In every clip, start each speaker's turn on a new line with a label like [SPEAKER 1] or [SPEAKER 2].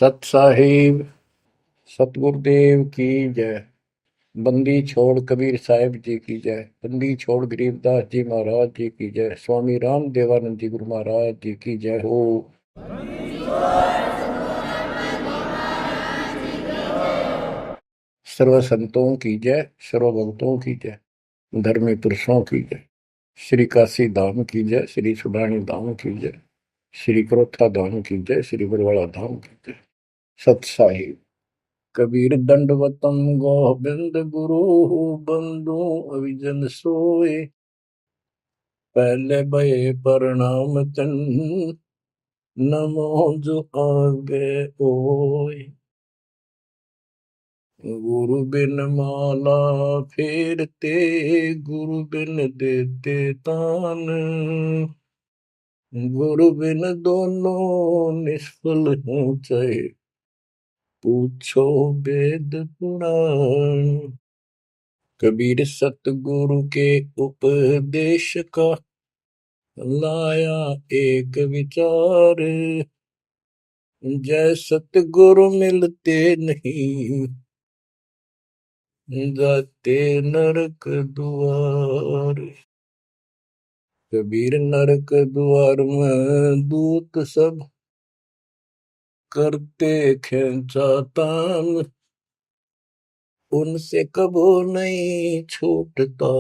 [SPEAKER 1] सत साहिब सतगुरुदेव की जय। बंदी छोड़ कबीर साहिब जी की जय। बंदी छोड़ गरीबदास जी महाराज जी की जय। स्वामी राम देवानंद जी गुरु महाराज जी की जय हो। सर्व संतों की जय, सर्व भक्तों की जय, धर्मी पुरुषों की जय। श्री काशी धाम की जय, श्री सुडानी धाम की जय, श्री क्रोथा धाम की जय, श्री बरवाड़ा धाम की जय। सत साहिब। कबीर दंडवतम गोविंद गुरु बंधु अविजन सोए। पहले भये प्रणाम तन नमो जो आगे ओए। गुरु बिन माला फेरते, गुरु बिन देते तान, गुरु बिन दोनों निष्फल हैं चाहे पूछो वेद पुराण। कबीर सतगुरु के उपदेश का लाया एक विचार। जय सतगुरु मिलते नहीं, जाते नरक द्वार। कबीर नरक द्वार में दूत सब करते खेचा तान, उनसे कबो नहीं छूटता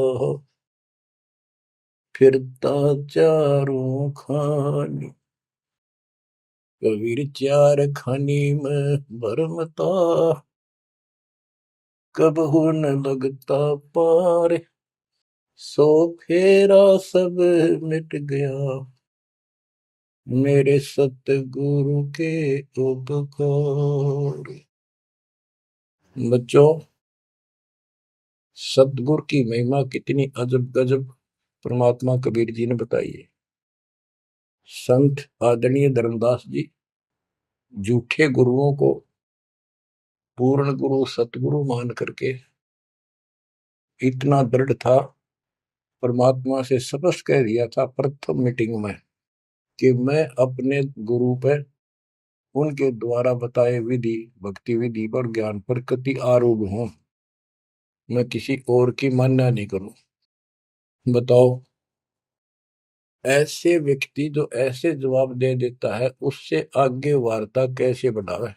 [SPEAKER 1] फिरता चारों खानी। कबीर चार खानी में भरमता, कबहू न लगता पार। सो फेरा सब मिट गया, मेरे सतगुरु के उपकार। बच्चों, सतगुरु की महिमा कितनी अजब गजब परमात्मा कबीर जी ने बताई है। संत आदरणीय धर्मदास जी झूठे गुरुओं को पूर्ण गुरु सतगुरु मान करके इतना दृढ़ था, परमात्मा से स्पष्ट कह दिया था प्रथम मीटिंग में कि मैं अपने गुरु पर उनके द्वारा बताए विधि भक्ति विधि पर ज्ञान पर कति आरूढ़ हूं। मैं किसी और की मान्य नहीं करूं। बताओ, ऐसे व्यक्ति जो ऐसे जवाब दे देता है उससे आगे वार्ता कैसे बढ़ावे।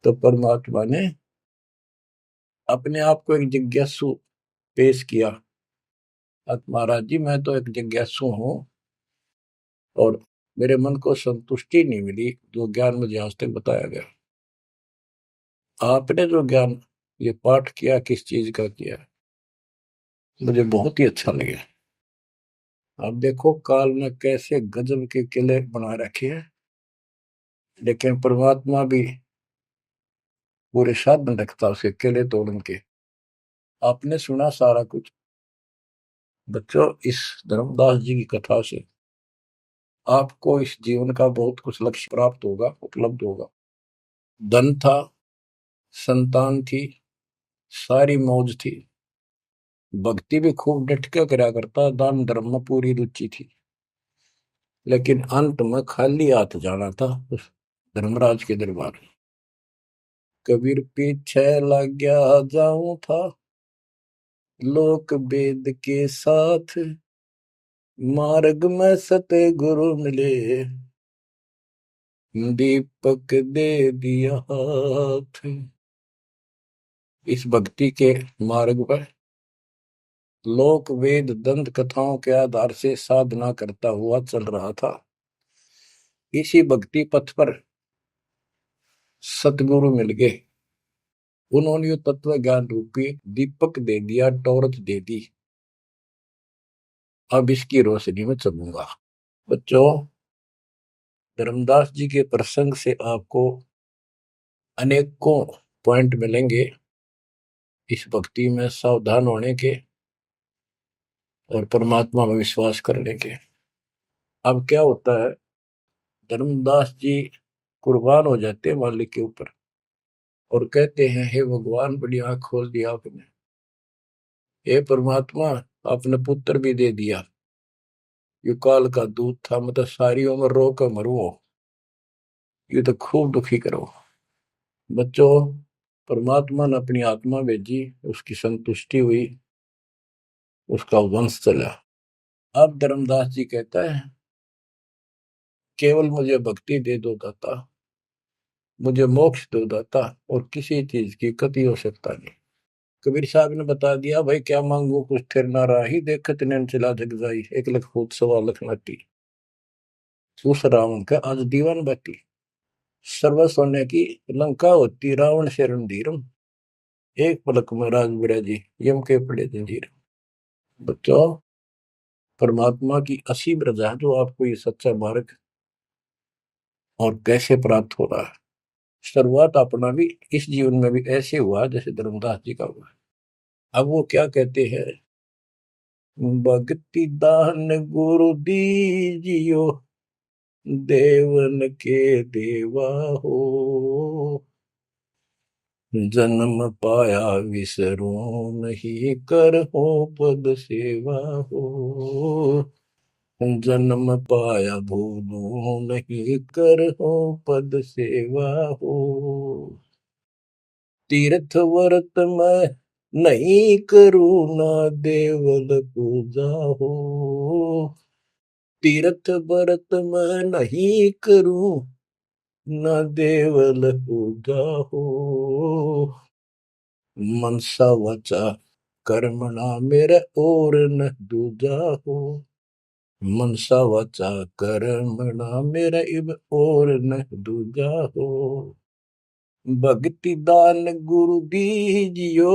[SPEAKER 1] तो परमात्मा ने अपने आप को एक जिज्ञासु पेश किया। महाराज जी, मैं तो एक जिज्ञासु हूं और मेरे मन को संतुष्टि नहीं मिली जो ज्ञान मुझे आज तक बताया गया। आपने जो ज्ञान ये पाठ किया किस चीज का किया, मुझे बहुत ही अच्छा लगा। अब देखो काल ने कैसे गजब के किले बना रखे हैं, लेकिन परमात्मा भी पूरे साधन रखता उसके किले तोड़न के। आपने सुना सारा कुछ। बच्चों, इस धर्मदास जी की कथा से आपको इस जीवन का बहुत कुछ लक्ष्य प्राप्त होगा, उपलब्ध होगा। धन था, संतान थी, सारी मौज थी, भक्ति भी खूब डट के करा करता, दान धर्म में पूरी रुचि थी, लेकिन अंत में खाली हाथ जाना था उस धर्मराज के दरबार। कबीर पीछे लग गया जाऊं था, लोक वेद के साथ, मार्ग में सतगुरु मिले, दीपक दे दिया हाथ। इस भक्ति के मार्ग पर लोक वेद दंत कथाओं के आधार से साधना करता हुआ चल रहा था। इसी भक्ति पथ पर सतगुरु मिल गए। उन्होंने तत्व ज्ञान रूपी दीपक दे दिया, टॉर्च दे दी। अब इसकी रोशनी में चलूंगा। बच्चों, धर्मदास जी के प्रसंग से आपको अनेकों पॉइंट मिलेंगे इस भक्ति में सावधान होने के और परमात्मा में विश्वास करने के। अब क्या होता है, धर्मदास जी कुर्बान हो जाते हैं मालिक के ऊपर और कहते हैं, हे भगवान, बड़ी आंख खोल दिया आपने। हे परमात्मा, आपने पुत्र भी दे दिया। युकाल का दूध था, मतलब सारी उम्र रो कर मरो। ये तो खूब दुखी करो। बच्चों, परमात्मा ने अपनी आत्मा भेजी, उसकी संतुष्टि हुई, उसका वंश चला। अब धर्मदास जी कहता है, केवल मुझे भक्ति दे दो दाता, मुझे मोक्ष दो दाता, और किसी चीज की कति आवश्यकता नहीं। कबीर साहब ने बता दिया, भाई क्या मांगू कुछ थिर ना राही, देखत नैन चला जग जाई, 1 लाख फूट 1.25 लाख नाटी। उस रावण का आज दीवान बाटी, सर्व सोने की लंका होती, रावण से रणधीरम, एक पलक में राज बिड़ा जी, यम के पड़े जंजीर। बच्चों, परमात्मा की असीम रजा है जो आपको ये सच्चा मार्ग और कैसे प्राप्त हो रहा है। शुरुआत अपना भी इस जीवन में भी ऐसे हुआ जैसे धर्मदास जी का हुआ। अब वो क्या कहते हैं, भक्ति दान गुरु दीजियो, देवन के देवा हो, जन्म पाया विसरो नहीं, कर हो पद सेवा हो, जन्म पाया भूलो नहीं, कर हो पद सेवा हो, तीर्थ व्रत में नहीं करूँ ना, देवल पूजा हो, तीर्थ व्रत में नहीं करूँ ना, देवल पूजा हो, मनसा वचा कर्मणा मेरा और न दूजा हो, मनसा वचा कर्मणा मेरा इब और न दूजा हो, भक्ति दान गुरु दीजियो,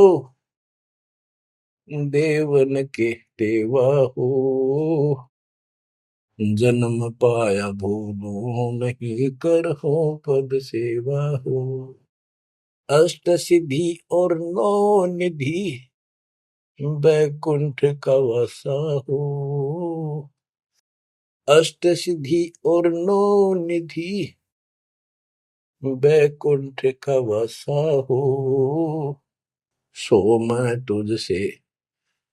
[SPEAKER 1] देवन के देवा हो, जन्म पाया भूलो नहीं, कर हो पद सेवा हो, अष्ट सिद्धि और 9 निधि, बैकुंठ का वासा हो, अष्ट सिद्धि और 9 निधि, बैकुंठ का वासा हो, सो मैं तुझसे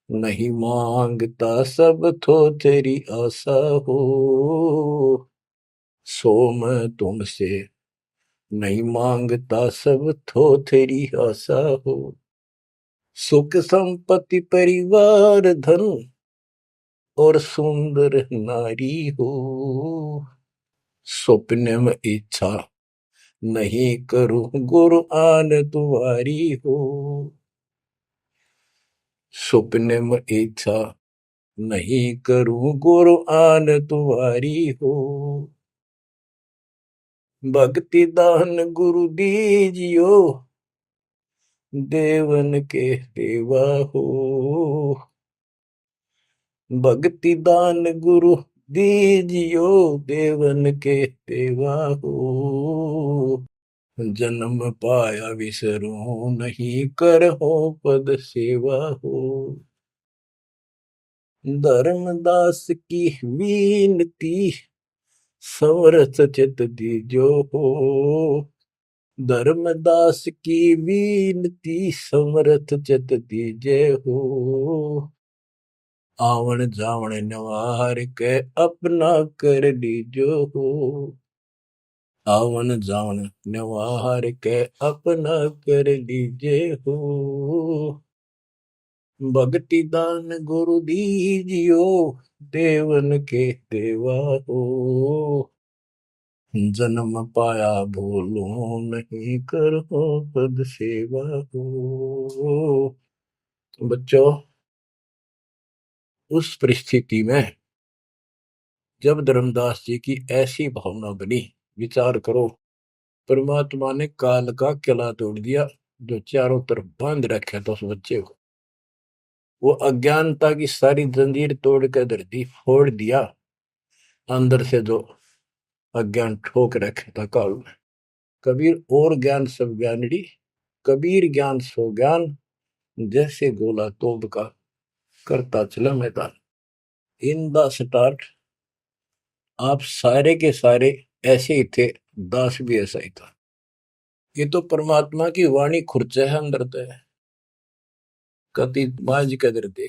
[SPEAKER 1] नहीं मांगता, सब तो तेरी आशा हो, सो मैं तुमसे नहीं मांगता, सब तो तेरी आशा हो, सुख संपत्ति परिवार धन और सुंदर नारी हो, स्वप्न में इच्छा नहीं करूं, गुरु आन तुम्हारी हो, स्वप्न में इच्छा नहीं करूं, गुरु आन तुम्हारी हो, भक्ति दान गुरु दीजियो, देवन के देवा हो, भक्ति दान गुरु दीजियो, देवन के देवा हो, जन्म पाया विसरो नहीं, कर हो पद सेवा हो, धर्मदास की विनती, समरथ चित दीजो हो, धर्मदास की विनती, समरथ चित दीजे हो, आवन जावन नवार के अपना कर लीजो हो, आवन जावन नवार के अपना कर लीजे हो, भक्ति दान गुरु दीजियो, देवन के देवा हो, जन्म पाया भूलो नहीं, करो पद सेवा हो। बच्चों, उस परिस्थिति में जब धर्मदास जी की ऐसी भावना बनी, विचार करो, परमात्मा ने काल का किला तोड़ दिया जो चारों तरफ बांध रखा था उस बच्चे को, वो अज्ञानता की सारी जंजीर तोड़ कर धरती फोड़ दिया, अंदर से जो अज्ञान ठोक रखे था काल में। कबीर और ज्ञान सब ज्ञानड़ी, कबीर ज्ञान सो ज्ञान, जैसे गोला तोप का करता चला मैदान। इन द स्टार्ट आप सारे के सारे ऐसे ही थे, दास भी ऐसा ही था। ये तो परमात्मा की वाणी खुर्च है अंदर तो है, कति माज कदर दे।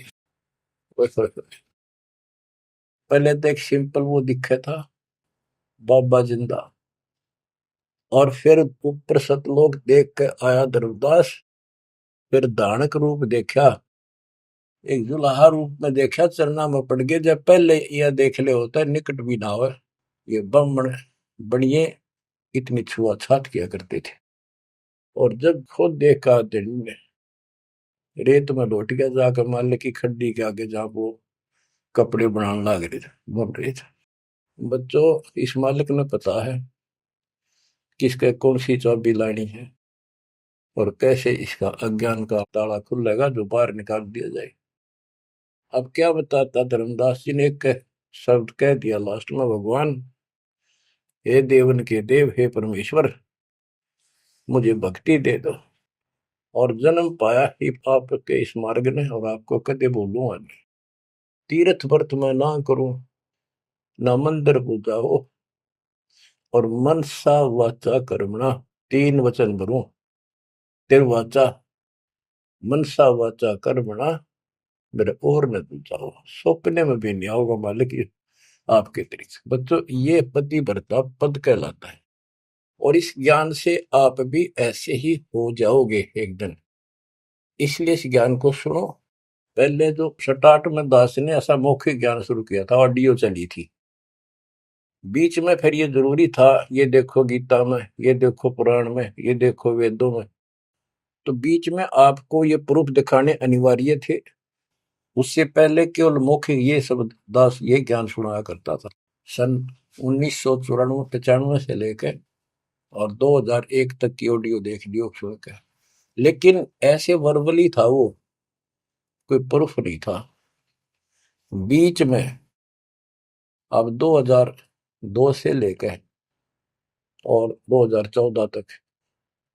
[SPEAKER 1] पहले तो एक सिंपल वो दिखा था, बाबा जिंदा, और फिर ऊपर सतलोक देख के आया धर्मदास, फिर धानक रूप देखा, एक जुलाहा रूप में देखा, चरना में पड़ गए। जब पहले यह देख ले होता है निकट भी ना हो, ये ब्राह्मण बनिए इतनी छुआछात किया करते थे। और जब खुद देखा दिन में रेत में लौट गया, जाकर मालिक की खड्डी के आगे जहां वो कपड़े बनाने लग रहे थे, बन रहे थे। बच्चों, इस मालिक ने पता है किसके कौन सी चाबी लानी है और कैसे इसका अज्ञान का ताला खुलेगा जो बाहर निकाल दिया जाए। अब क्या बताता धर्मदास जी ने, एक शब्द कह दिया लास्ट में, भगवान हे देवन के देव, हे परमेश्वर, मुझे भक्ति दे दो और जन्म पाया ही आपके इस मार्ग ने, और आपको कदे बोलूंगा नहीं। तीर्थ व्रत में ना करूं, ना मंदिर पूजा हो, और मनसा वाचा कर्मणा, तीन वचन भरूं, तिरवाचा मनसा वाचा कर्मणा मेरे और न दूजा हो, सपने में भी नहीं आओगे मालिक आपके तरीके। बच्चों, ये पति भरता पद कहलाता है, और इस ज्ञान से आप भी ऐसे ही हो जाओगे एक दिन। इसलिए इस ज्ञान को सुनो। पहले जो स्टार्ट में दास ने ऐसा मौखिक ज्ञान शुरू किया था, ऑडियो चली थी, बीच में फिर ये जरूरी था, ये देखो गीता में, ये देखो पुराण में, ये देखो वेदों में, तो बीच में आपको ये प्रूफ दिखाने अनिवार्य थे। उससे पहले केवल मौखिक ये सब दास ये ज्ञान सुनाया करता था। सन 1994-95 से लेकर और 2001 तक की ऑडियो देख लियो सुन के, लेकिन ऐसे वर्बली था वो, कोई प्रूफ नहीं था। बीच में अब 2002 से लेकर और 2014 तक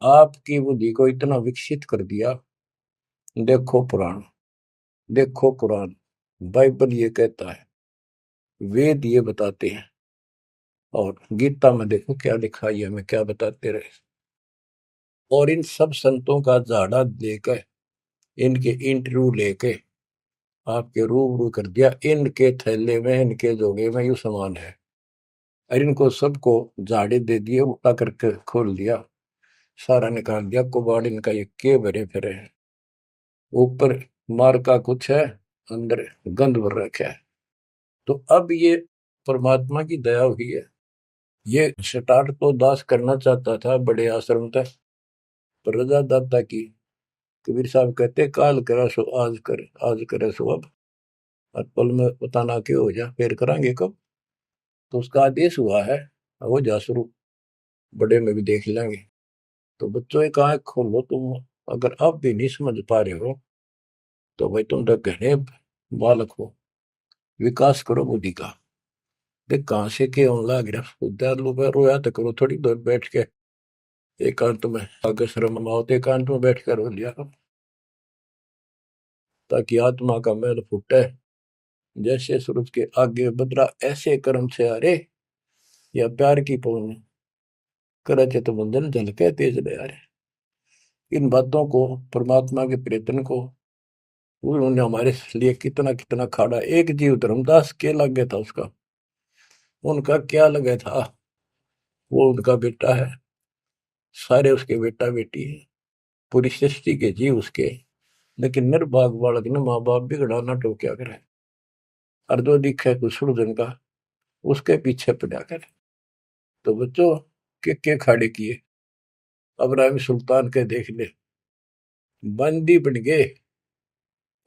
[SPEAKER 1] आपकी बुद्धि को इतना विकसित कर दिया। देखो पुराण, देखो कुरान, बाइबल ये कहता है, वेद ये बताते हैं, और गीता में देखो क्या लिखा है, हमें क्या बताते रहे। और इन सब संतों का झाड़ा लेकर, इनके इंटरव्यू लेके आपके रूबरू कर दिया, इनके थैले में, इनके जोगे में यू सामान है, और इनको सबको झाड़े दे दिए, उल्टा करके खोल दिया, सारा निकाल दिया कुबाड़ इनका, ये के भरे फिरे हैं। ऊपर मार का कुछ है, अंदर गंध भर रखा है। तो अब ये परमात्मा की दया हुई है। ये स्टार्ट तो दास करना चाहता था बड़े आश्रम तक, पर रजा दाता की। कबीर साहब कहते, काल करा सो आज कर, आज करे सो अब, और पल में पता ना क्यों हो जा, फिर करांगे कब। तो उसका आदेश हुआ है, हो जा शुरू, बड़े में भी देख लेंगे। तो बच्चों एक आंख खोलो तुम, अगर अब भी नहीं समझ पा रहे हो तो भाई तुम तो घने बालक हो, विकास करो बुद्धि का। देख कहां से के होने लग रहा, उद्यालु पे रोया तो करो थोड़ी देर बैठ के, एकांत में आगे शर्म आओ तो एकांत में बैठ कर रो लिया करो, ताकि आत्मा का मैल फूटे। जैसे सूरज के आगे बदरा, ऐसे कर्म से अरे, या प्यार की पौन करे थे तो बंधन झलके तेज ले आ रहे। इन बातों को, परमात्मा के प्रेतन को, उन्होंने हमारे लिए कितना कितना खाड़ा। एक जीव धर्मदास के लगे था उसका, उनका क्या लगे था, वो उनका बेटा है, सारे उसके बेटा बेटी है, पूरी सृष्टि के जीव उसके। लेकिन निर्भाग बालक ने माँ बाप बिगड़ा ना टोक्या करे, और जो दिखे कुछ जन का उसके पीछे पड़ा करे। तो बच्चों, के खाड़े किए, अब्राहिम सुल्तान के देख ले, बंदी बन गए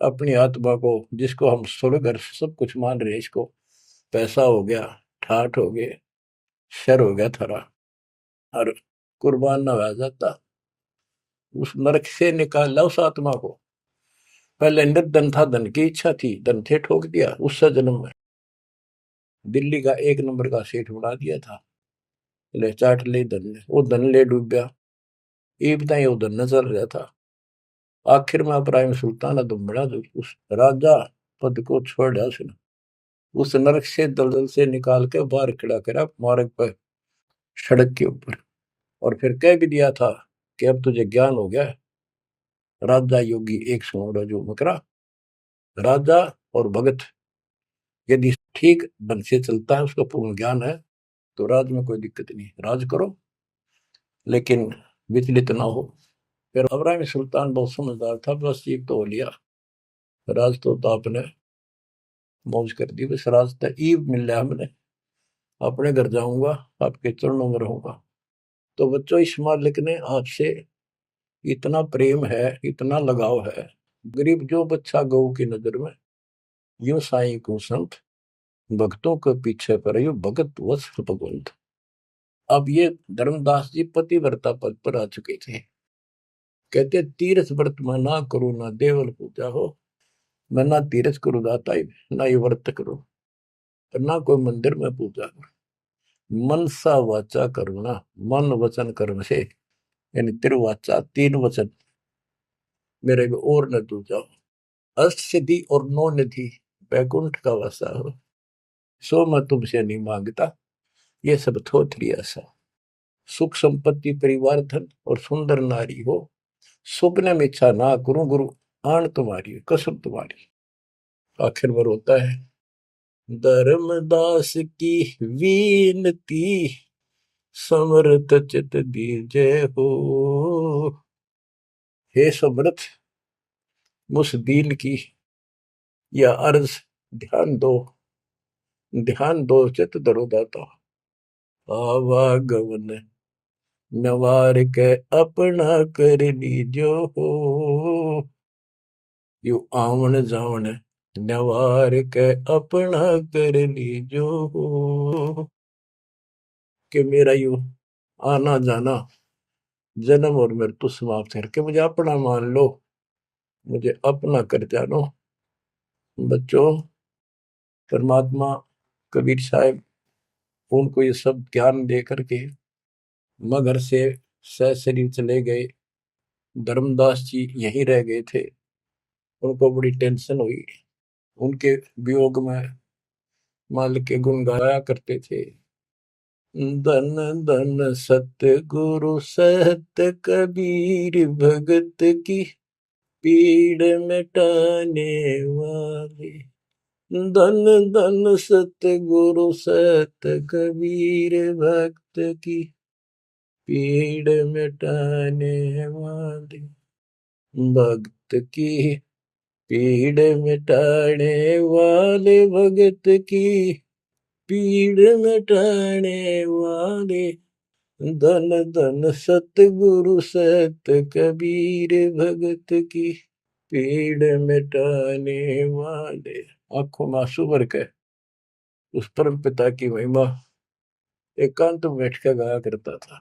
[SPEAKER 1] अपनी आत्मा को, जिसको हम स्वर्ग और सब कुछ मान रहे, इसको पैसा हो गया, ठाठ हो गए, शर हो गया थारा, और कुर्बान ना हो जाता, उस नरक से निकाला उस आत्मा को। पहले निर्धन था, धन की इच्छा थी, धन थे ठोक दिया, उस जन्म में दिल्ली का एक नंबर का सेठ बना दिया था, ले चाट ले धन ने, वो धन ले डूब गया, ये बताइए वो धन न चल रहा था। आखिर में इब्राहिम सुल्तान तुम बड़ा, उस राजा पद को छोड़ा उसने, उस नरक से दलदल से निकाल के बाहर खड़ा करा मार्ग पर, सड़क के ऊपर, और फिर कह भी दिया था कि अब तुझे ज्ञान हो गया। राजा योगी एक सुनो जो मकरा, राजा और भगत यदि ठीक ढंग से चलता है, उसका पूर्ण ज्ञान है, तो राज में कोई दिक्कत नहीं, राज करो। लेकिन विचलित ना हो। फिर इब्राहिम सुल्तान बहुत समझदार था, बस ये तो हो लिया, राज तो आपने मौज कर दी, बस रास्ता ईब मिल रहा हमने, अपने घर जाऊंगा, आपके चरणों में रहूंगा। तो बच्चों, इस मालिक ने आपसे इतना प्रेम है, इतना लगाव है, गरीब जो बच्चा गऊ की नजर में, यूं साईं को संत, भक्तों के पीछे पर यूं भगत वत्स भगवंत। अब ये धर्मदास जी पतिव्रता पद पर आ चुके थे। कहते तीर्थ व्रत मैं ना करूं, ना देवल पूजा हो, मैं ना तीर्थ करूं दाता ही, ना ये व्रत करूं, और ना कोई मंदिर में पूजा करूं। मन सा वाचा करुणा, मन वचन कर्म से, यानी तिरुवाचा, तीन वचन मेरे को और न तू जाओ। अष्ट सिद्धि और नौ निधि, बैकुंठ का वासा हो, सो मैं तुमसे नहीं मांगता, ये सब थोथरी ऐसा। सुख संपत्ति परिवार धन और सुंदर नारी हो, स्वप्न में इच्छा ना करूं गुरु, आन तुम्हारी कसम तुम्हारी। आखिर में रोता है, धर्मदास की वीनती, समर्थ चित दीजे हो। हे समर्थ, मुझ दीन की या अर्ज ध्यान दो, ध्यान दो चित धरो दाता। आवागमन नवार के अपना कर लीजो हो, यू आवन जावन नवार के अपना कर लीजो हो। कि मेरा यू आना जाना, जन्म और मृत्यु समाप्त करके मुझे अपना मान लो, मुझे अपना कर जानो। बच्चों, परमात्मा कबीर साहब उनको ये सब ज्ञान दे करके मगर से सशरीर चले गए। धर्मदास जी यहीं रह गए थे। उनको बड़ी टेंशन हुई। उनके वियोग में मालिक के गुण गाया करते थे। धन धन सतगुरु सत्य कबीर, भगत की पीड़ मिटाने वाले। धन धन सतगुरु सत्य कबीर, भक्त की पीड़ मिटाने वाले। भक्त की पीड़ मिटाने वाले, भगत की पीड़ मिटाने वाले। धन धन सतगुरु सत्य कबीर, भगत की पीड़ मिटाने वाले। आंखों में आंसू भर के उस परम पिता की महिमा एकांत में बैठ कर गाया करता था।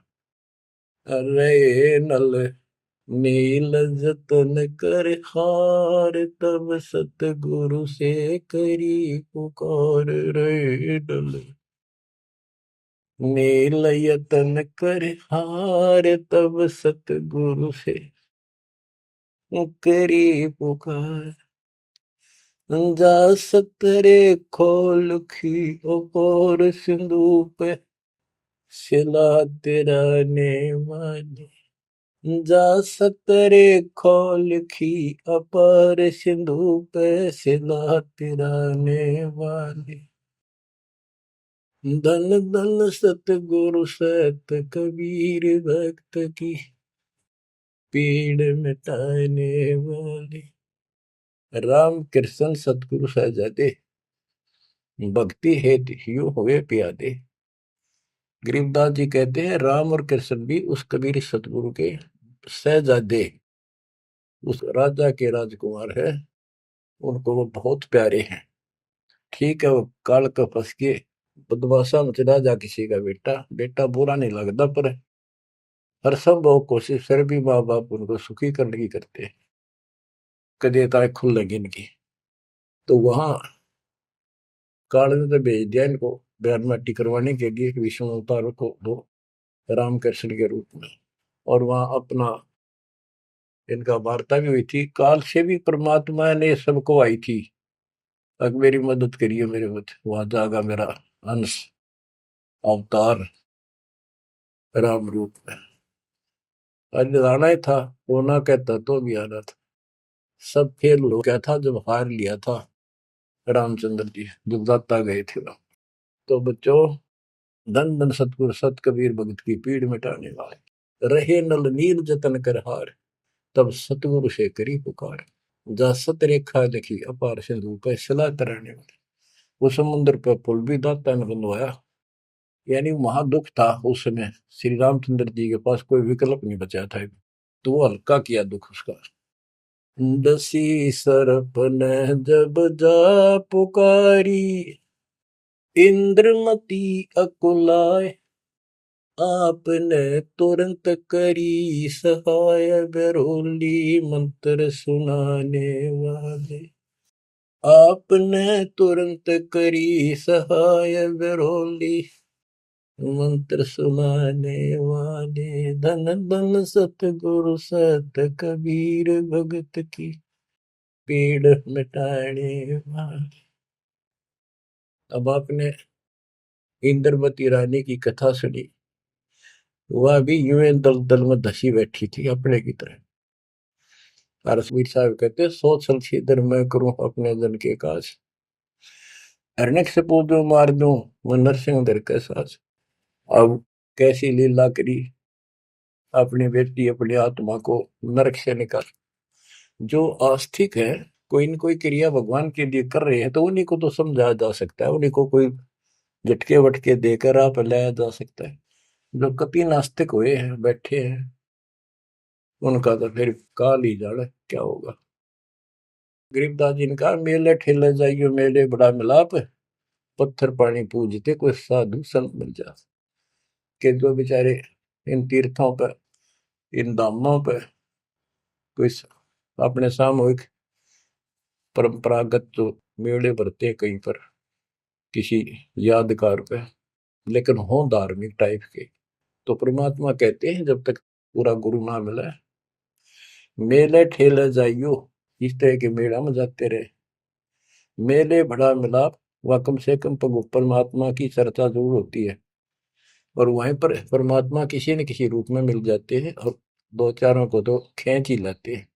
[SPEAKER 1] अरे नल नील जतन कर हार, तब सतगुरु से करी पुकार। रे नल नील यतन कर हार, तब सतगुरु से करी पुकार। जा सतरे खोल खी और सिंधु पे, सिला तेरा ने वाली। जा सतरे खोल खी अपार सिंधु पे, सिला तिराने वाली। धन धन सतगुरु सत कबीर, भक्त की पीड़ मिटाने वाली। राम कृष्ण सतगुरु सहजादे, भक्ति हेतु ह्यू हुए प्यादे। गरीबदास जी कहते हैं राम और कृष्ण भी उस कबीर सतगुरु के सहजादे, उस राजा के राजकुमार है, उनको वो बहुत प्यारे हैं। ठीक है, वो काल का फंस के बदमाशा मच राजा किसी का बेटा, बेटा बुरा नहीं लगता, पर हर संभव कोशिश फिर भी माँ बाप उनको सुखी करने की करते हैं, कदे ताए खुल लगी इनकी। तो वहां काल ने तो भेज दिया इनको बयान माटी करवाने के लिए विष्णु अवतार को, वो रामकृष्ण के रूप में। और वहां अपना इनका वार्ता भी हुई थी। काल से भी परमात्मा ने सबको आई थी, अब मेरी मदद करिए, मेरे मत वहां जागा मेरा अंश अवतार राम रूप में। आज आना ही था, होना कहता तो भी आना था। सब फेल हो गया था जब हार लिया था रामचंद्र जी, जब दाता गए थे राम। तो बच्चों, धन धन सतगुरु सत कबीर, भगत की पीड़ मिटाने वाले। रहे नल नील जतन कर हार, तब सतगुरु से करी पुकार। जा सत रेखा लिखी अपार सिंधु पे सला तराने वाले। वो समुद्र पे पुल भी दाता ने बनवाया। यानी वहां दुख था उस समय, श्री रामचंद्र जी के पास कोई विकल्प नहीं बचा था, तो वो हल्का किया दुख उसका। दसी सरप ने जब जा पुकारी, इंद्रमती अकुलाय, आपने तुरंत करी सहाय, बरोली मंत्र सुनाने वाले। आपने तुरंत करी सहाय, बरोली मंत्र सुनाने वाले। धन धन सतगुरु सत कबीर, भगत की पीड़ मिटाने वाले। अब आपने इंद्रमती रानी की कथा सुनी, वह भी यूं दल दल में धसी बैठी थी अपने की तरह। रसवीर साहब कहते, सोच छलछीदर मैं करूं अपने जन के काज, हरनेक से पूजो मार दूं मैं नरसिंह दर के साज। अब कैसी लीला करी अपनी बेटी अपनी आत्मा को नरक से निकाल। जो आस्तिक है, कोई न कोई क्रिया भगवान के लिए कर रहे हैं, तो उन्हीं को तो समझाया जा सकता है, उन्हीं को कोई झटके वटके देकर आप लाया जा सकता है। जो कति नास्तिक हुए हैं बैठे हैं, उनका तो फिर काल ही जाने क्या होगा। गरीबदास जी ने कहा, मेले ठेले जाइयो मेले बड़ा मिलाप, पत्थर पानी पूजते कोई साधु संत मिल जा। के जो बेचारे इन तीर्थों पर, इन धामों पर कोई अपने सामूहिक परंपरागत जो मेले भरते हैं कहीं पर किसी यादगार पे, लेकिन हो धार्मिक टाइप के, तो परमात्मा कहते हैं जब तक पूरा गुरु ना मिला, मेले ठेले जाइयो, इस तरह के मेला में जाते रहे, मेले बड़ा मिलाप, वह कम से कम परमात्मा की चर्चा जरूर होती है, और वहीं पर परमात्मा किसी न किसी रूप में मिल जाते हैं, और दो चारों को तो खींच ही लाते हैं।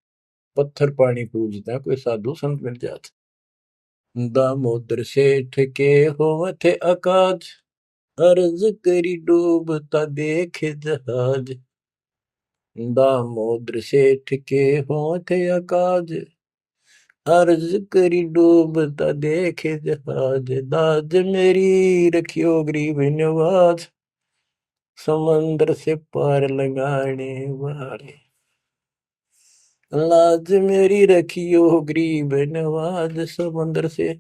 [SPEAKER 1] पत्थर पानी पूजता है कोई साधु संत मिल जाते। दामोदर सेठ के होवत अकाज, अर्ज करी डूबता देखे जहाज। दामोदर सेठ के होवत अकाज, अर्ज करी डूबता देखे जहाज। दाज मेरी रखियो गरीब नवाज, समंदर से पार लगाने वाले। लाज मेरी रखियो गरीब नवाज, समंदर से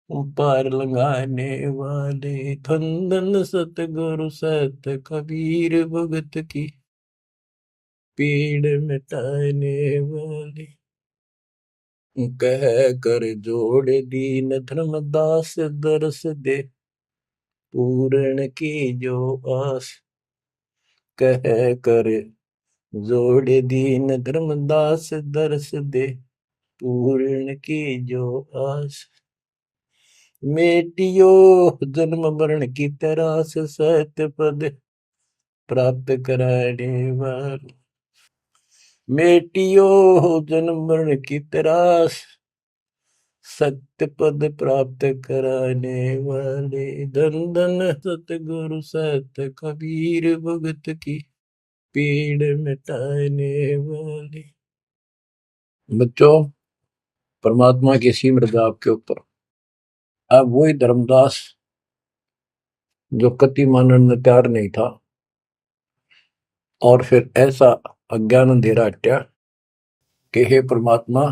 [SPEAKER 1] पार लगाने वाले। धन धन सतगुरु सत कबीर, भगत की पीड़ मिटाने वाले। कह कर जोड़ दीन धर्मदास, दरस दे पूर्ण की जो आस। कह कर जोड़ दीन धर्मदास, दरस दे पूर्ण की जो आस। मेटियो जन्म मरण की तरास, सत्य पद प्राप्त कराने वाले। मेटियो जन्म मरण की तरास, सत्य पद प्राप्त कराने वाले। धन धन सतगुरु सत कबीर, भगत की पीड़ मिटाने वाले। बच्चों, परमात्मा की सी मृदा आपके ऊपर। अब वही धर्मदास जो कति मानने में तैयार नहीं था, और फिर ऐसा अज्ञान अंधेरा हटा कि हे परमात्मा,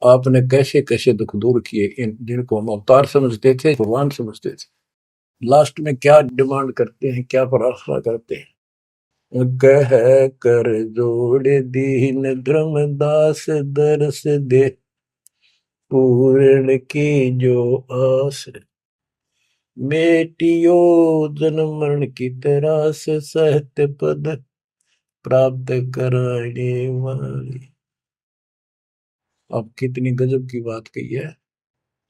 [SPEAKER 1] आपने कैसे कैसे दुख दूर किए, इन जिनको हम अवतार समझते थे, भगवान समझते थे, लास्ट में क्या डिमांड करते हैं, क्या प्रार्थना करते हैं। कह कर जोड़ दीन धर्मदास, दरस दे पूर्ण की जो आस। मेटियो जन्म मरण की तरास, सहत पद प्राप्त कराने वाली। अब कितनी गजब की बात कही है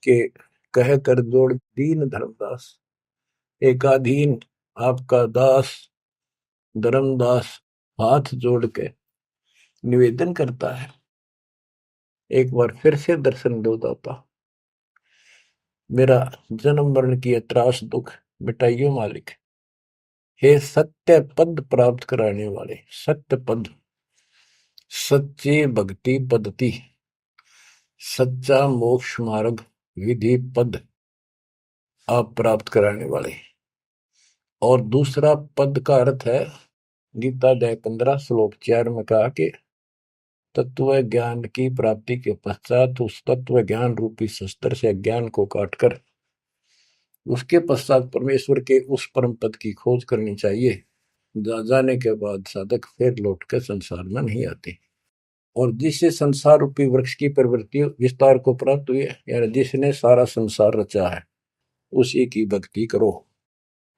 [SPEAKER 1] कि कह कर जोड़ दीन धर्मदास, एक अधीन आपका दास धर्मदास हाथ जोड़ के निवेदन करता है, एक बार फिर से दर्शन दो दाता, मेरा जन्म मरण की त्रास दुख मिटाइयो मालिक। हे सत्य पद प्राप्त कराने वाले, सत्य पद, सच्ची भक्ति पद्धति, सच्चा मोक्ष मार्ग विधि पद आप प्राप्त कराने वाले। और दूसरा पद का अर्थ है, गीता अध्याय 15 श्लोक 4 में कहा कि तत्व ज्ञान की प्राप्ति के पश्चात उस तत्व ज्ञान रूपी शस्त्र से ज्ञान को काटकर उसके पश्चात परमेश्वर के उस परम पद की खोज करनी चाहिए। जाने के बाद साधक फिर लौट कर संसार में नहीं आते। और जिससे संसार रूपी वृक्ष की प्रवृत्ति विस्तार को प्राप्त हुई है, यानी जिसने सारा संसार रचा है, उसी की भक्ति करो।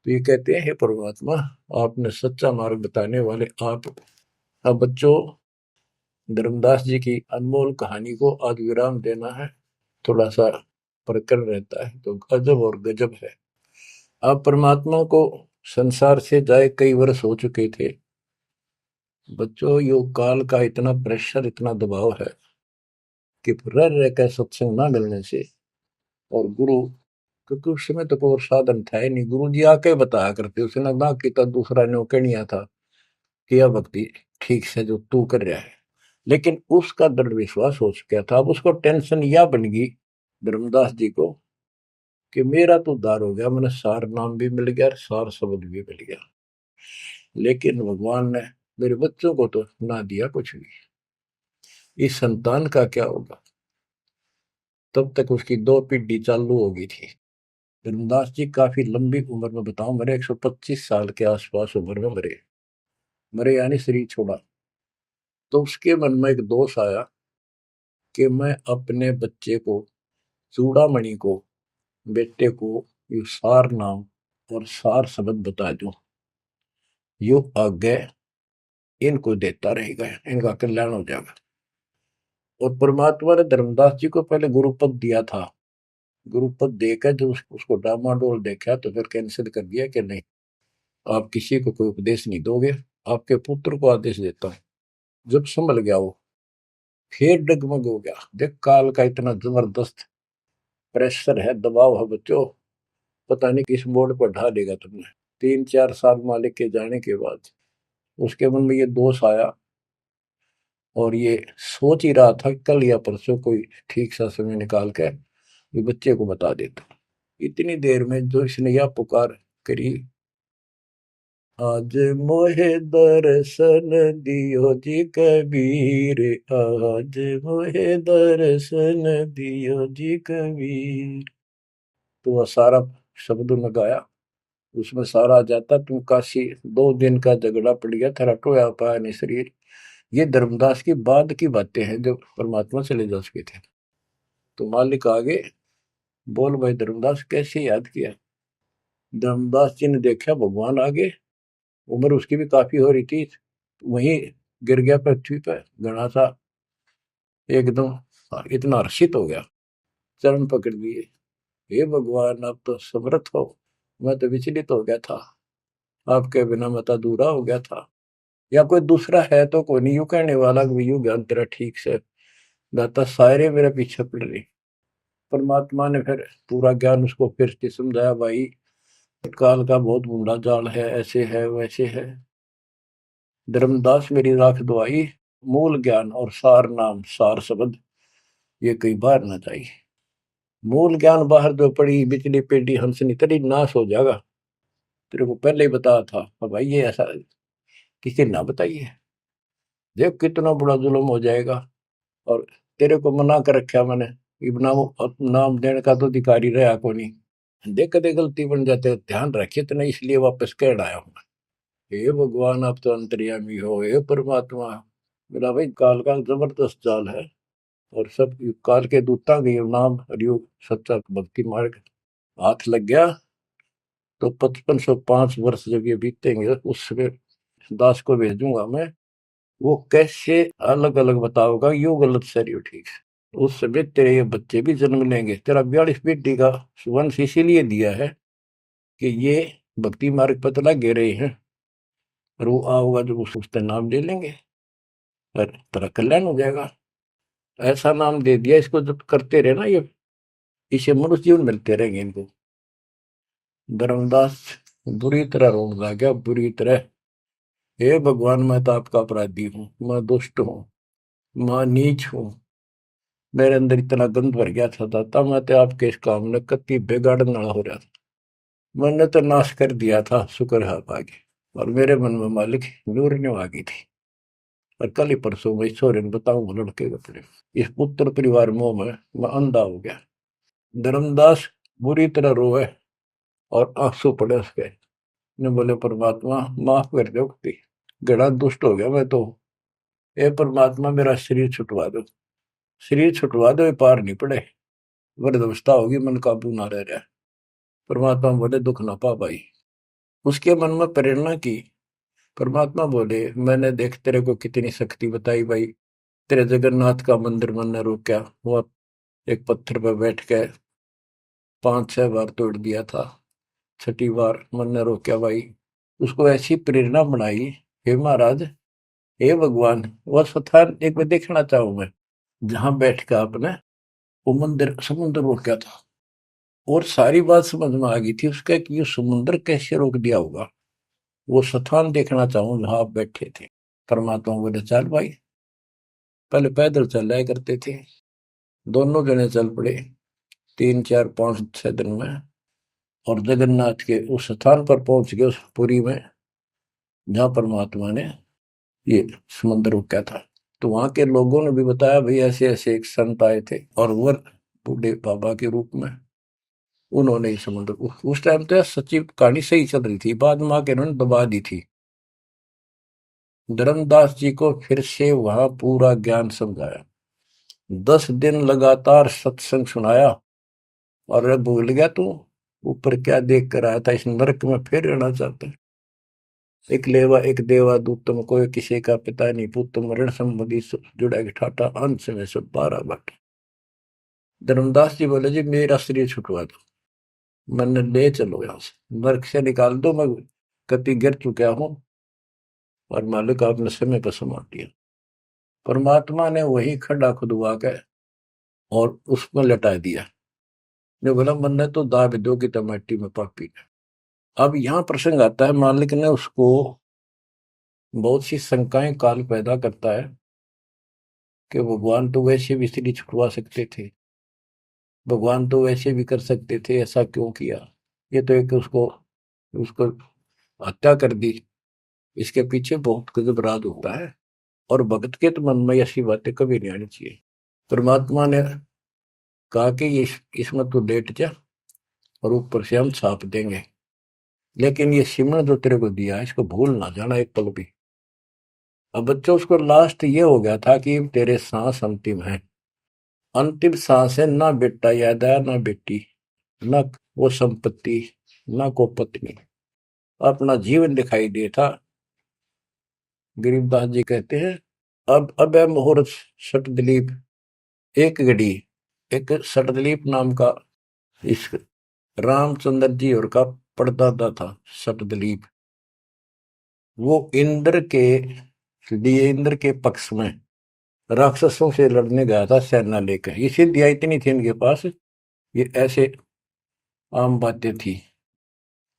[SPEAKER 1] तो ये कहते हैं, हे परमात्मा, आपने सच्चा मार्ग बताने वाले आप। अब बच्चों, धर्मदास जी की अनमोल कहानी को आज विराम देना है। थोड़ा सा प्रकरण रहता है तो गजब और गजब है। आप परमात्मा को संसार से जाए कई वर्ष हो चुके थे। बच्चों, योग काल का इतना प्रेशर, इतना दबाव है कि रह रह कर सत्संग ना मिलने से, और गुरु, क्योंकि उस समय तो कोई और साधन था ही नहीं, गुरु जी आके बताया करते, उसने ना किया दूसरा न्यों नहीं था कि यह भक्ति ठीक से जो तू कर रहा है। लेकिन उसका दृढ़ विश्वास हो चुका था। अब उसको टेंशन यह बन गई धर्मदास जी को कि मेरा तो उद्धार हो गया, मैंने सार नाम भी मिल गया, सार शब्द भी मिल गया, लेकिन भगवान ने मेरे बच्चों को तो ना दिया कुछ भी। इस संतान का क्या होगा? तब तक उसकी 2 पीढ़ी चालू हो गई थी। धर्मदास जी काफी लंबी उम्र में, बताऊं, मेरे 125 साल के आसपास उम्र में मरे। मरे यानी शरीर छोड़ा। तो उसके मन में एक दोष आया कि मैं अपने बच्चे को, चूड़ामणि को, बेटे को ये सार नाम और सार शब्द बता दूं, यो आगे इनको देता रहेगा, इनका कल्याण हो जाएगा। और परमात्मा ने धर्मदास जी को पहले गुरुपद दिया था। गुरुपद देकर जो उसको डामाडोल देखा तो फिर कैंसिल कर दिया कि नहीं, आप किसी को कोई उपदेश नहीं दोगे, आपके पुत्र को आदेश देता हूं। जब संभल गया वो, फिर डगमग हो गया। देख, काल का इतना जबरदस्त प्रेशर है, दबाव है बच्चों, पता नहीं किस मोड़ पर ढा देगा तुमने। 3-4 साल मालिक के जाने के बाद उसके मन में ये दोष आया, और ये सोच ही रहा था कल या परसों कोई ठीक सा समय निकाल कर ये बच्चे को बता देता। इतनी देर में जो इसने यह पुकार करी, आज मोहे दर्शन दियो जी कबीर, आज मोहे दर्शन दियो जी कबीर। तो वह सारा शब्द में गाया, उसमें सारा आ जाता, तुम काशी 2 दिन का झगड़ा पड़ गया, तेरा टोया पाया नहीं शरीर। ये धर्मदास की बाद की बातें हैं जब परमात्मा चले जा चुके थे। तो मालिक आगे बोल, भाई धर्मदास कैसे याद किया? धर्मदास जी ने देखा भगवान आगे, उम्र उसकी भी काफी हो रही थी, वहीं गिर गया पृथ्वी पर घना सा, एकदम इतना हर्षित हो गया, चरण पकड़ लिए। हे भगवान, आप तो समर्थ हो, मैं तो विचलित हो गया था, आपके बिना मैं तो अधूरा हो गया था। या कोई दूसरा है तो कोई नहीं, यूं कहने वाला कि यूं ज्ञान तेरा ठीक से दाता, सारे मेरे पीछे पड़ रही। परमात्मा ने फिर पूरा ज्ञान उसको फिर से समझाया, भाई काल का बहुत बूढ़ा जाल है, ऐसे है वैसे है। धर्मदास मेरी राख दवाई, मूल ज्ञान और सार नाम सार शब्द ये कई बार ना चाहिए। मूल ज्ञान बाहर जो पड़ी बिचली पेटी हंसनी तेरी नाश हो जाएगा। तेरे को पहले ही बताया था, अब भाई ये ऐसा किसी ना बताइए, देख कितना बड़ा जुल्म हो जाएगा। और तेरे को मना कर रखा मैंने, नाम नाम देने का तो अधिकारी रहा को नहीं। देख कदे गलती बन जाते, ध्यान रखे तो नहीं, इसलिए वापस कह आया हूं। हे भगवान, आप तो अंतर्यामी हो, हे परमात्मा। मेरा भाई काल का जबरदस्त जाल है, और सब काल के दूता के नाम हरियोग सच्चा भक्ति मार्ग हाथ लग गया तो 5505 वर्ष जब ये बीतेंगे, उस समय दास को भेजूंगा मैं, वो कैसे अलग अलग बताओगा, यू गलत सही ठीक है। उस समय तेरे ये बच्चे भी जन्म लेंगे। तेरा 42 पीढ़ी का वंश इसीलिए दिया है कि ये भक्ति मार्ग पर तो लगे रहे हैं, और वो आओगा जो उसका नाम ले लेंगे और तेरा कल्याण हो जाएगा। ऐसा नाम दे दिया, इसको जब करते रहे ना, ये इसे मनुष्य जीवन मिलते रहेंगे इनको। धर्मदास बुरी तरह रोने लगा, बुरी तरह। हे भगवान, मैं तो आपका अपराधी हूँ, मैं दुष्ट हूँ, मैं नीच हूँ। मेरे अंदर इतना गंद भर गया था दाता, मैं तो आपके इस काम ने कति बिगाड़ने वाला हो रहा था। मैंने तो नाश कर दिया था, शुक्र है आप आगे। और मेरे मन में मालिक नूरने आ गई थी। और कल ही परसों में ईश्वर ने बताऊं लड़के के अपने इस पुत्र परिवार मोह में मैं अंधा हो गया। धर्मदास बुरी तरह रोए और आंसू पड़े उसके। ने बोले परमात्मा माफ कर दो, गड़ा दुष्ट हो गया मैं तो। ए परमात्मा, मेरा शरीर छुटवा दो, शरीर छुटवा दो, ये पार नहीं पड़े, वृद्धावस्था होगी, मन काबू ना रह रहा। परमात्मा बोले दुख ना पा भाई। उसके मन में प्रेरणा की। परमात्मा बोले मैंने देख तेरे को कितनी शक्ति बताई भाई। तेरे जगन्नाथ का मंदिर मैंने रोका, वो एक पत्थर पर बैठ के 5-6 बार तोड़ दिया था, छठी बार मैंने रोका भाई। उसको ऐसी प्रेरणा बनाई, हे महाराज, हे भगवान, वह स्थान एक बार देखना चाहूं मैं जहां बैठ के आपने वो मंदिर समुद्र रोका था। और सारी बात समझ में आ गई थी उसका कि ये समुद्र कैसे रोक दिया होगा। वो स्थान देखना चाहूं जहां आप बैठे थे। परमात्मा बोले चल भाई। पहले पैदल चल रहा करते थे, दोनों जने चल पड़े 3-4-5-6 दिन में। और जगन्नाथ के उस स्थान पर पहुंच गए, उस पुरी में जहां परमात्मा ने ये समुद्र रोका था। तो वहां के लोगों ने भी बताया भाई ऐसे ऐसे एक संत आए थे और वो बूढ़े बाबा के रूप में उन्होंने ही समुद्र उस टाइम तो सच्ची कहानी सही चल रही थी, बाद में आके उन्होंने दबा दी थी। धर्मदास जी को फिर से वहां पूरा ज्ञान समझाया, 10 दिन लगातार सत्संग सुनाया। और अब भूल गया तू ऊपर क्या देख कर आया था, इस नरक में फिर रहना चाहता है। एक लेवा एक देवा दूत तुम कोई किसी का पिता नहीं पूत, तुम ऋण संबंधी जुड़ा के ठाटा अंश में सब 12 बाटे। धर्मदास जी बोले जी मेरा शरीर छुटवा दो, मैंने ले चलो यहाँ से, नरक से निकाल दो, मैं कति गिर चुका हूँ और मालिक आपने समय पर संभाल दिया। परमात्मा ने वही खड्डा खुदवा के और उसमें लटा दिया। जो बोला मैंने तो दाब दो की टमाटी में पापी। अब यहाँ प्रसंग आता है, मालिक ने उसको बहुत सी शंकाएं काल पैदा करता है कि भगवान तो वैसे भी स्त्री छुड़वा सकते थे, भगवान तो वैसे भी कर सकते थे, ऐसा क्यों किया। ये तो एक उसको उसको हत्या कर दी। इसके पीछे बहुत गजब राज होता है। और भगत के तो मन में ऐसी बातें कभी नहीं आनी चाहिए। परमात्मा ने कहा कि इसमें तो लेट जा और ऊपर से हम छाप देंगे, लेकिन ये सिमरन जो तेरे को दिया है इसको भूल ना जाना एक पल भी। अब बच्चों उसको लास्ट ये हो गया था कि तेरे सांस अंतिम है, अंतिम सांस है, ना बेटा याद आया ना बेटी, ना वो संपत्ति, ना को पत्नी, अपना जीवन दिखाई दे था। गरीबदास जी कहते हैं अब है मुहूर्त सटदलीप एक घड़ी। एक सटदलीप नाम का इस रामचंद्र जी और का परदादा था सटदलीप। वो इंद्र के लिए इंद्र के पक्ष में राक्षसों से लड़ने गया था सेना लेकर। ये सिद्धियां इतनी थी इनके पास, ये ऐसे आम बातें थी।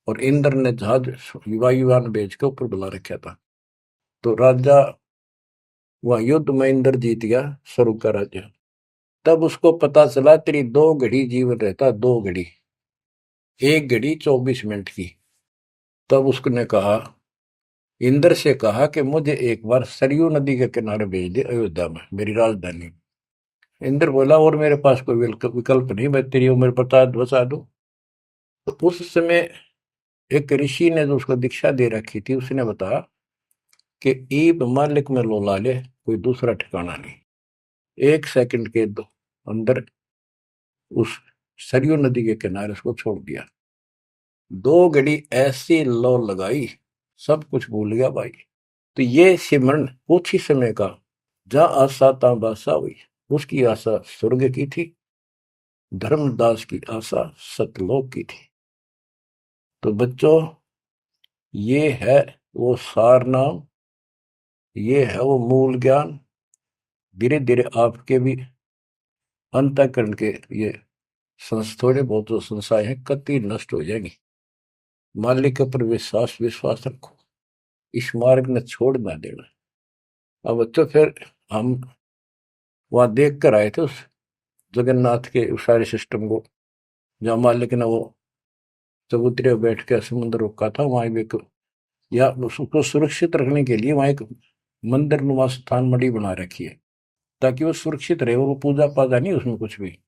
[SPEAKER 1] और इंद्र ने जहाज वायुयान भेज के ऊपर बुला रखा था। तो राजा वहां युद्ध में इंद्र जीत गया, स्वर्ग का राजा। तब उसको पता चला तेरी 2 घड़ी जीवन रहता, 2 घड़ी, 1 घड़ी 24 मिनट की। तब उसने कहा, इंद्र से कहा कि मुझे एक बार सरयू नदी के किनारे भेज दे अयोध्या में, मेरी राजधानी। इंद्र बोला और मेरे पास कोई विकल्प नहीं, मैं तेरी उम्र बता दूं। तो उस समय एक ऋषि ने जो उसको दीक्षा दे रखी थी उसने बताया कि ईब मालिक में लोला ले, कोई दूसरा ठिकाना नहीं। 1 सेकंड के अंदर उस सरयू नदी के किनारे उसको छोड़ दिया। 2 घड़ी ऐसी लो लगाई, सब कुछ भूल गया भाई। तो ये सिमरन कुछ ही समय का, जहां आशा ता बासा हुई। उसकी आशा स्वर्ग की थी, धर्मदास की आशा सतलोक की थी। तो बच्चों ये है वो सार नाम, ये है वो मूल ज्ञान। धीरे धीरे आपके भी अंतःकरण के ये थोड़े बहुत जो संशय है कति नष्ट हो जाएंगी। मालिक के ऊपर विश्वास विश्वास रखो, इस मार्ग ने छोड़ ना देना। अब तो फिर हम वहां देख कर आए थे उस जगन्नाथ के उस सारे सिस्टम को, जहाँ मालिक ने वो चबूतरे बैठ के समुद्र रोका था, वहां भी या उसको सुरक्षित रखने के लिए वहां एक मंदिर नुमा स्थान मणि बना रखी है, ताकि वो सुरक्षित रहे और वो पूजा पाजा नहीं उसमें कुछ भी।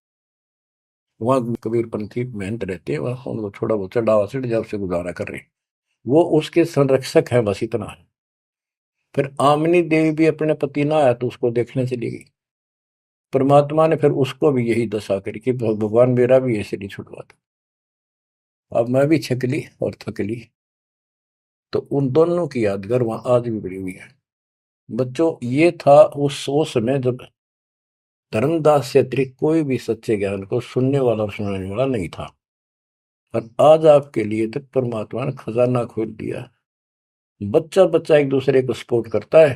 [SPEAKER 1] वहां कबीरपंथी मेहनत रहते हैं, वहां उनको थोड़ा बहुत चढ़ावा चढ़ जाओ से गुजारा कर रहे हैं, वो उसके संरक्षक है, बस इतना है। फिर आमनी देवी भी अपने पति ना आया तो उसको देखने चली गई। परमात्मा ने फिर उसको भी यही दशा करी कि भगवान मेरा भी ऐसे नहीं छुड़वाता। अब मैं भी छकली और थकली, तो उन दोनों की यादगार वहां आज भी बड़ी हुई है। बच्चों, ये था उस समय जब धर्मदास से अतिरिक्त कोई भी सच्चे ज्ञान को सुनने वाला और सुनाने वाला नहीं था, और आज आपके लिए तो परमात्मा ने खजाना खोल दिया। बच्चा बच्चा एक दूसरे को सपोर्ट करता है,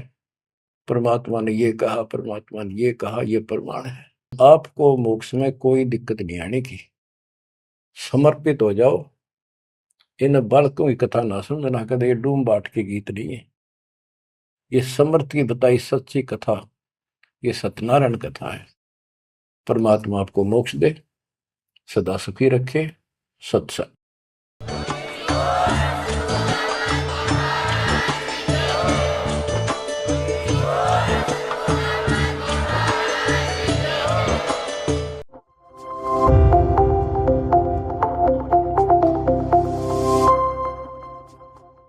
[SPEAKER 1] परमात्मा ने ये कहा, परमात्मा ने ये कहा, ये प्रमाण है। आपको मोक्ष में कोई दिक्कत नहीं आने की। समर्पित हो जाओ। इन बालकों की कथा ना समझना कदे, ये डूम बाट के गीत नहीं है, ये समर्थ की बताई सच्ची कथा, ये सत्यनारायण कथा है। परमात्मा आपको मोक्ष दे, सदा सुखी रखे। सत्संग।